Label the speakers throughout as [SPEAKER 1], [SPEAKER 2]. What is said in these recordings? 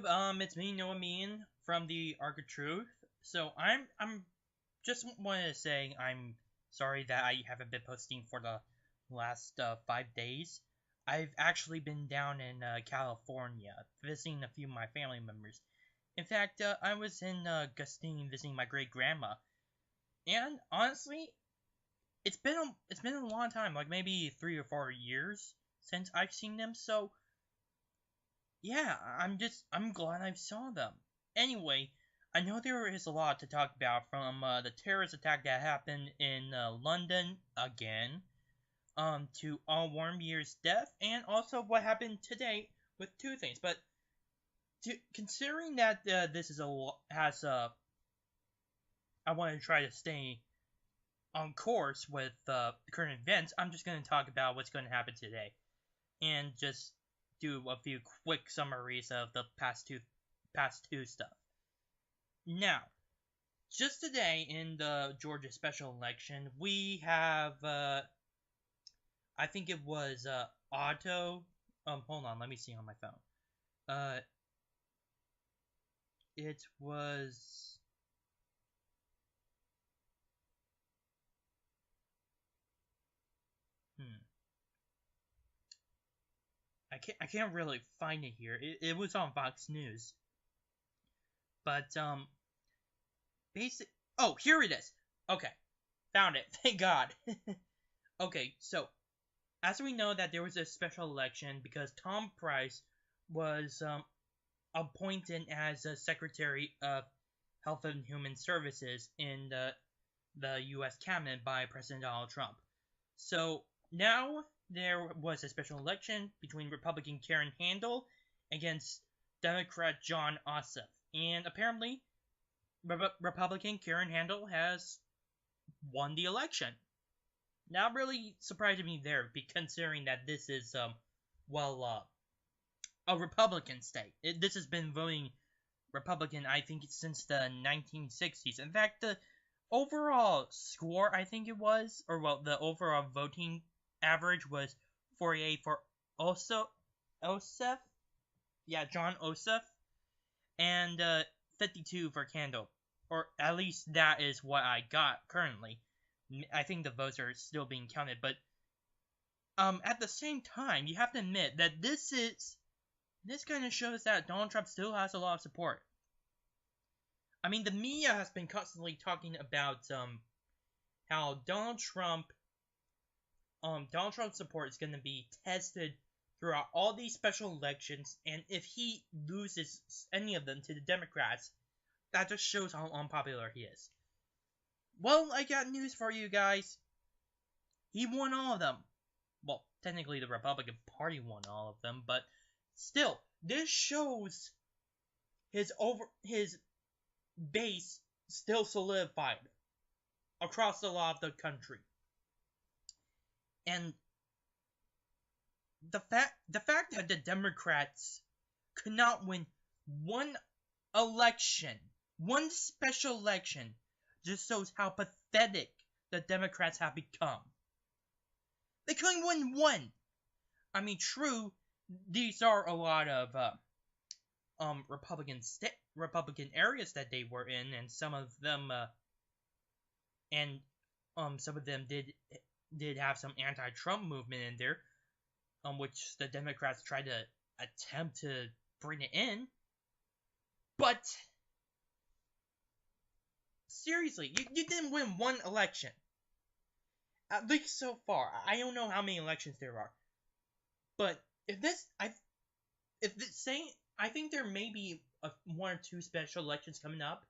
[SPEAKER 1] It's me, Noah Mean from the Arc of Truth. So I'm just wanted to say I'm sorry that I haven't been posting for the last 5 days. I've actually been down in California visiting a few of my family members. In fact, I was in Gustine visiting my great grandma, and honestly, it's been a long time, like maybe 3 or 4 years since I've seen them. So yeah, I'm glad I saw them. Anyway, I know there is a lot to talk about from the terrorist attack that happened in London again, to All Warmbier's death, and also what happened today with two things. But considering that this is I want to try to stay on course with current events. I'm just going to talk about what's going to happen today, and just do a few quick summaries of the past two stuff. Now, just today in the Georgia special election, we have I think it was Otto. Hold on, let me see on my phone. It was. I can't really find it here. It was on Fox News, but basic. Oh, here it is. Okay, found it. Thank God. Okay, so as we know that there was a special election because Tom Price was appointed as a Secretary of Health and Human Services in the U.S. cabinet by President Donald Trump. So now there was a special election between Republican Karen Handel against Democrat Jon Ossoff, and apparently Republican Karen Handel has won the election. Not really surprising me there, considering that this is a Republican state. This has been voting Republican, I think, since the 1960s. In fact, the overall score, I think it was, the overall voting average was 48 for Ossoff. Yeah, Jon Ossoff, and 52 for Handel. Or at least that is what I got currently. I think the votes are still being counted, but at the same time, you have to admit that this kind of shows that Donald Trump still has a lot of support. I mean, the media has been constantly talking about how Donald Trump's support is going to be tested throughout all these special elections, and if he loses any of them to the Democrats, that just shows how unpopular he is. Well, I got news for you guys. He won all of them. Well, technically the Republican Party won all of them, but still, this shows his base still solidified across a lot of the country. And the fact that the Democrats could not win one special election, just shows how pathetic the Democrats have become. They couldn't win one. I mean, true, these are a lot of Republican areas that they were in, and some of them did have some anti-Trump movement in there, which the Democrats tried to attempt to bring it in. But seriously, you didn't win one election. At least so far. I don't know how many elections there are. But I think there may be one or two special elections coming up.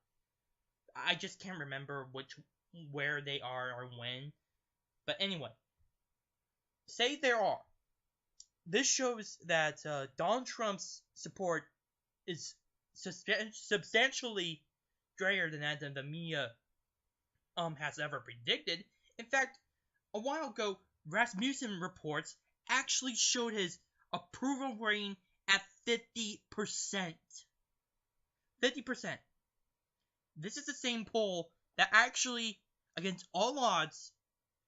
[SPEAKER 1] I just can't remember where they are or when. But anyway, say there are. This shows that Donald Trump's support is substantially greater than that the media has ever predicted. In fact, a while ago, Rasmussen reports actually showed his approval rating at 50%. 50%. This is the same poll that actually, against all odds,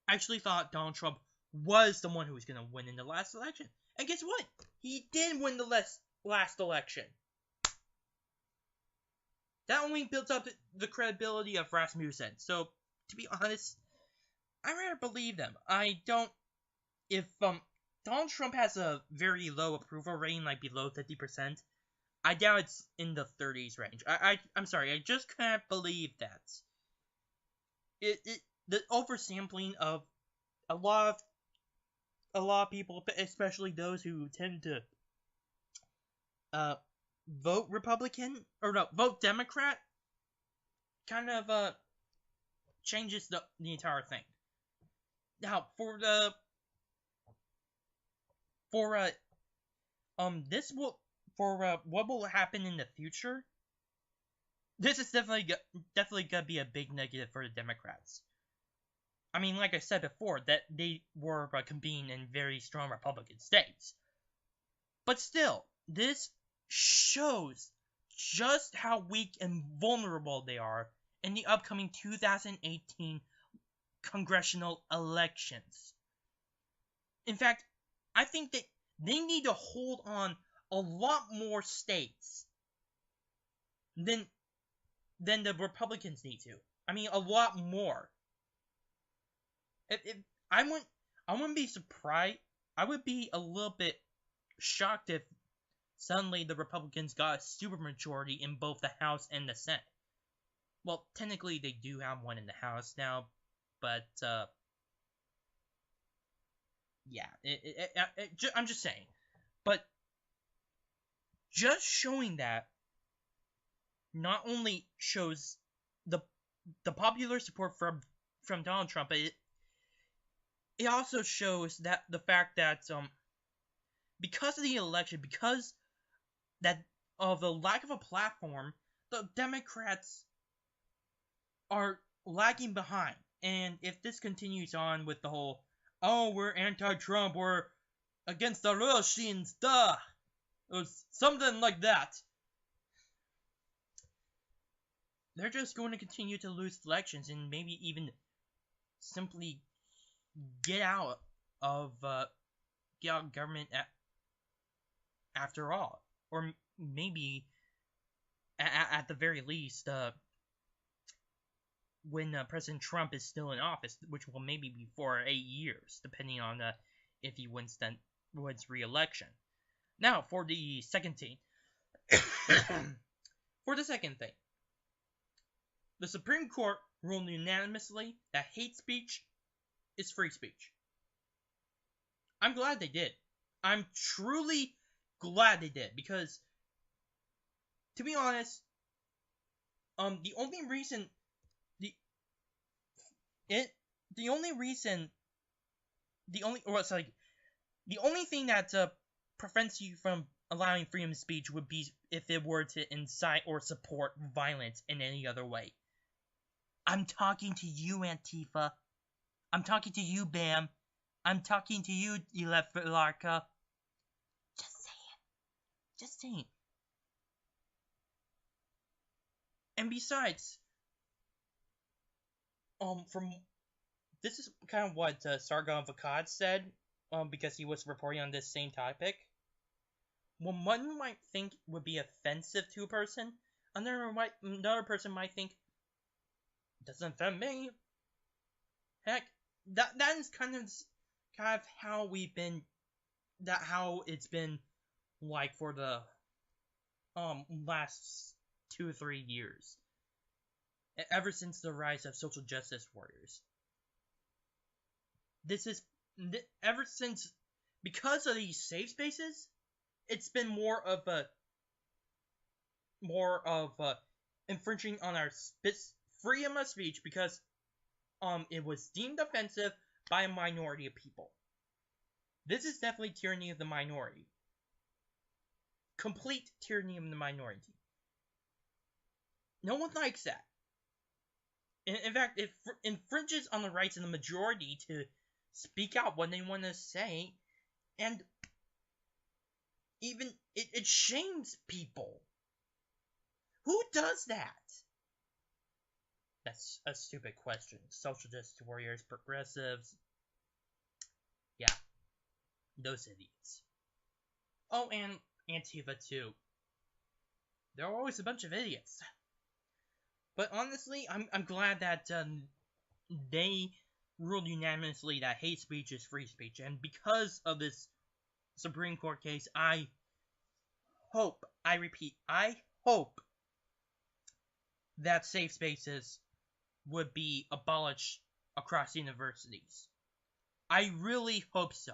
[SPEAKER 1] actually thought Donald Trump was the one who was going to win in the last election. And guess what? He did win the last election. that only builds up the credibility of Rasmussen. So, to be honest, I rather believe them. I don't. If Donald Trump has a very low approval rating, like below 50%, I doubt it's in the 30s range. I'm sorry, I just can't believe that. The oversampling of a lot of people, especially those who tend to vote Republican or no, vote Democrat, kind of changes the entire thing. Now for this will for what will happen in the future. This is definitely gonna be a big negative for the Democrats. I mean, like I said before, that they were convening in very strong Republican states. But still, this shows just how weak and vulnerable they are in the upcoming 2018 congressional elections. In fact, I think that they need to hold on a lot more states than the Republicans need to. I mean, a lot more. If I wouldn't be surprised. I would be a little bit shocked if suddenly the Republicans got a supermajority in both the House and the Senate. Well, technically they do have one in the House now, but yeah, I'm just saying. But just showing that not only shows the popular support from Donald Trump, but it also shows that the fact that because of the election, because that of the lack of a platform, the Democrats are lagging behind. And if this continues on with the whole, oh, we're anti-Trump, we're against the Russians, duh, or something like that, they're just going to continue to lose elections and maybe even simply get out of government after all, or maybe at the very least when President Trump is still in office, which will maybe be for 8 years, depending on if he wins re-election. Now for the second thing, the Supreme Court ruled unanimously that hate speech is free speech. I'm glad they did. I'm truly glad they did, because to be honest, the only thing that prevents you from allowing freedom of speech would be if it were to incite or support violence in any other way. I'm talking to you, Antifa. I'm talking to you, BAM. I'm talking to you, Larka. Just saying. And besides, this is kind of what Sargon Vakad said, because he was reporting on this same topic. When one might think would be offensive to a person, another person might think, doesn't offend me. Heck, that is kind of how how it's been like for the last 2 or 3 years, ever since the rise of social justice warriors. This is ever since, because of these safe spaces, it's been more of infringing on our freedom of speech, because it was deemed offensive by a minority of people. This is definitely tyranny of the minority. Complete tyranny of the minority. No one likes that. In fact, it infringes on the rights of the majority to speak out what they want to say, and even it shames people. Who does that? That's a stupid question. Social justice warriors, progressives. Yeah. Those idiots. Oh, and Antifa too. There are always a bunch of idiots. But honestly, I'm glad that they ruled unanimously that hate speech is free speech, and because of this Supreme Court case, I repeat, I hope that safe spaces would be abolished across universities. I really hope so,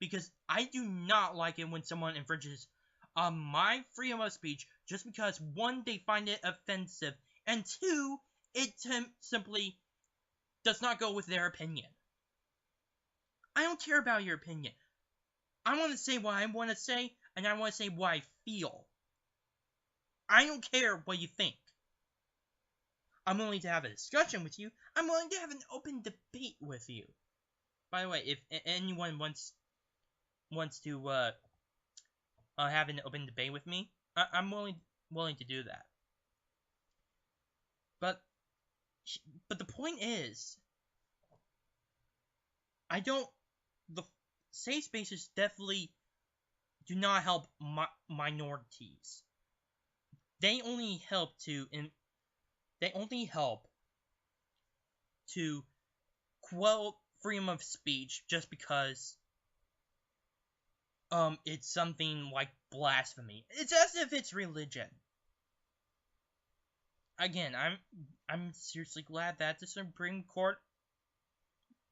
[SPEAKER 1] because I do not like it when someone infringes on my freedom of speech just because, one, they find it offensive, and two, it simply does not go with their opinion. I don't care about your opinion. I want to say what I want to say, and I want to say what I feel. I don't care what you think. I'm willing to have a discussion with you. I'm willing to have an open debate with you. By the way, if anyone wants to have an open debate with me, I'm willing to do that. But the point is, the safe spaces definitely do not help minorities. They only help to quell freedom of speech just because it's something like blasphemy. It's as if it's religion. Again, I'm seriously glad that the Supreme Court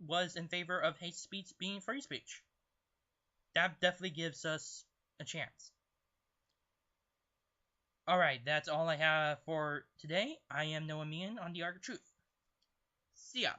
[SPEAKER 1] was in favor of hate speech being free speech. That definitely gives us a chance. Alright, that's all I have for today. I am Noah Meehan on The Arc of Truth. See ya!